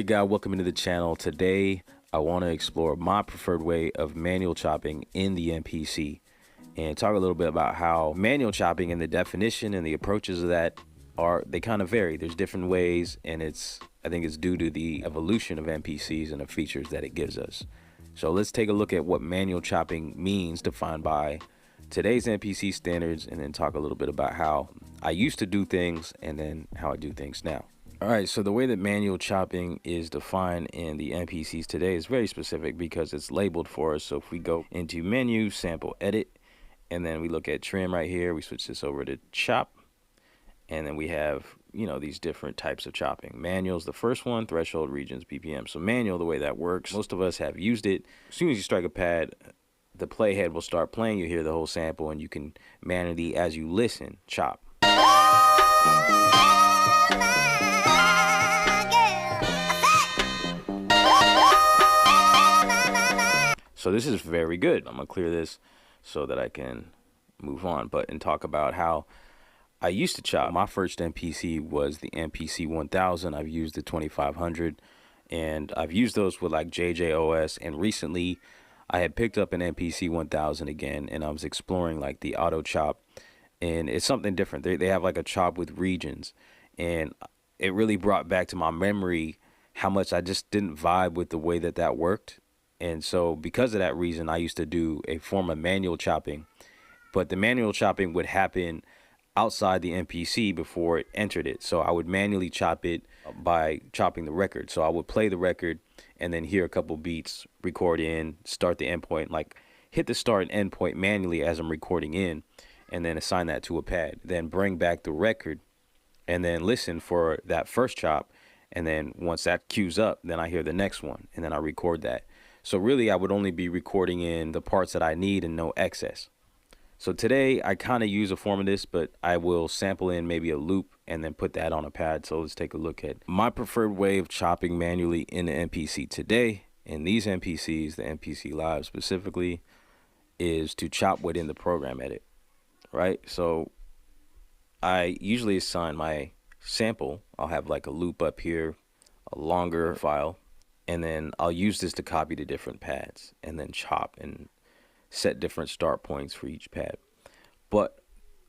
Alrighty guys, welcome into the channel. Today I want to explore my preferred way of manual chopping in the MPC and talk a little bit about how manual chopping and the definition and the approaches of that they kind of vary. There's different ways, and I think it's due to the evolution of MPCs and the features that it gives us. So let's take a look at what manual chopping means defined by today's MPC standards, and then talk a little bit about how I used to do things and then how I do things now. All right, so the way that manual chopping is defined in the MPCs today is very specific because it's labeled for us. So if we go into menu, sample, edit, and then we look at trim right here, we switch this over to chop, and then we have, you know, these different types of chopping. Manual is the first one, threshold, regions, BPM. So manual, the way that works, most of us have used it. As soon as you strike a pad, the playhead will start playing. You hear the whole sample, and you can manually, as you listen, chop. So this is very good. I'm gonna clear this so that I can move on, and talk about how I used to chop. My first MPC was the MPC 1000. I've used the 2500, and I've used those with like JJOS, and recently I had picked up an MPC 1000 again, and I was exploring like the auto chop, and it's something different. They have like a chop with regions, and it really brought back to my memory how much I just didn't vibe with the way that worked. And so because of that reason, I used to do a form of manual chopping, but the manual chopping would happen outside the MPC before it entered it. So I would manually chop it by chopping the record. So I would play the record and then hear a couple beats, record in, start the endpoint, like hit the start and end point manually as I'm recording in, and then assign that to a pad. Then bring back the record and then listen for that first chop. And then once that queues up, then I hear the next one and then I record that. So really, I would only be recording in the parts that I need and no excess. So today, I kind of use a form of this, but I will sample in maybe a loop and then put that on a pad. So let's take a look at my preferred way of chopping manually in the MPC today. In these MPCs, the MPC Live specifically, is to chop within the program edit, right? So I usually assign my sample. I'll have like a loop up here, a longer file. And then I'll use this to copy to different pads and then chop and set different start points for each pad. But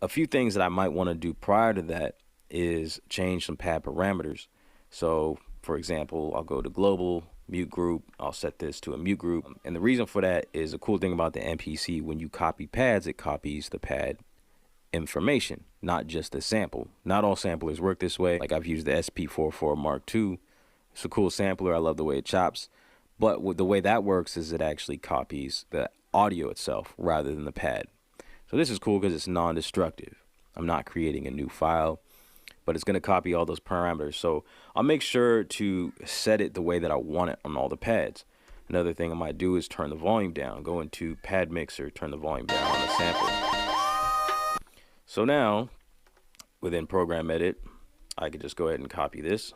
a few things that I might want to do prior to that is change some pad parameters. So for example, I'll go to global, mute group. I'll set this to a mute group. And the reason for that is a cool thing about the MPC. When you copy pads, it copies the pad information, not just the sample. Not all samplers work this way. Like I've used the SP44 Mark II. It's a cool sampler. I love the way it chops. But the way that works is it actually copies the audio itself rather than the pad. So this is cool because it's non-destructive. I'm not creating a new file, but it's going to copy all those parameters. So I'll make sure to set it the way that I want it on all the pads. Another thing I might do is turn the volume down. Go into pad mixer, turn the volume down on the sample. So now within program edit, I could just go ahead and copy this.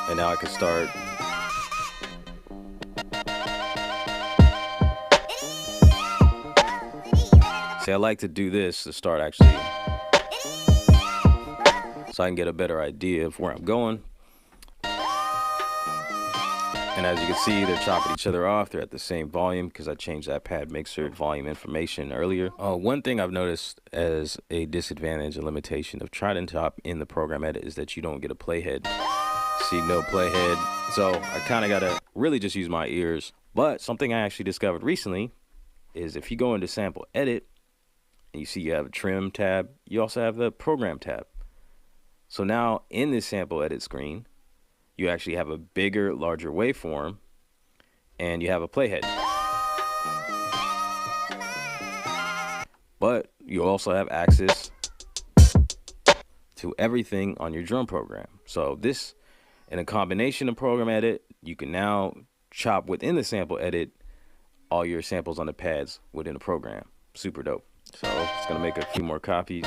And now I can start. See, I like to do this to start actually, so I can get a better idea of where I'm going. And as you can see, they're chopping each other off. They're at the same volume because I changed that pad mixer volume information earlier. One thing I've noticed as a disadvantage, a limitation of try and chop in the program edit is that you don't get a playhead. See, no playhead. So I kind of got to really just use my ears. But something I actually discovered recently is if you go into sample edit and you see you have a trim tab, you also have the program tab. So now in this sample edit screen, you actually have a bigger, larger waveform, and you have a playhead. But you also have access to everything on your drum program. So this, in a combination of program edit, you can now chop within the sample edit all your samples on the pads within the program. Super dope. So it's gonna make a few more copies.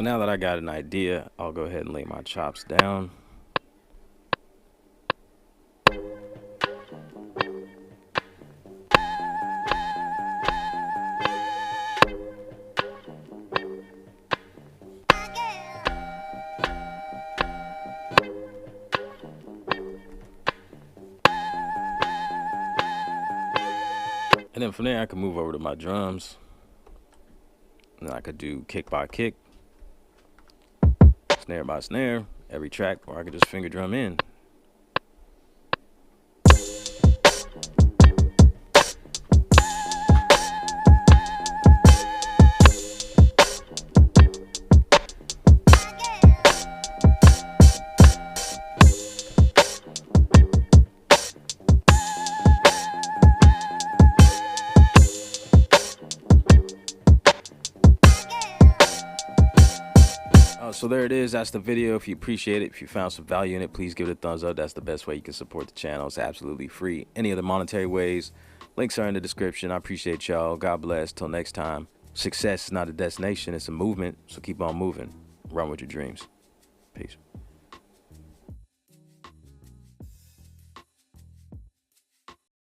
So now that I got an idea, I'll go ahead and lay my chops down. And then from there, I can move over to my drums. And I could do kick by kick, snare by snare, every track, or I could just finger drum in. So there it is. That's the video. If you appreciate it, if you found some value in it, please give it a thumbs up. That's the best way you can support the channel. It's absolutely free. Any other monetary ways, links are in the description. I appreciate y'all. God bless. Till next time. Success is not a destination. It's a movement. So keep on moving. Run with your dreams. Peace.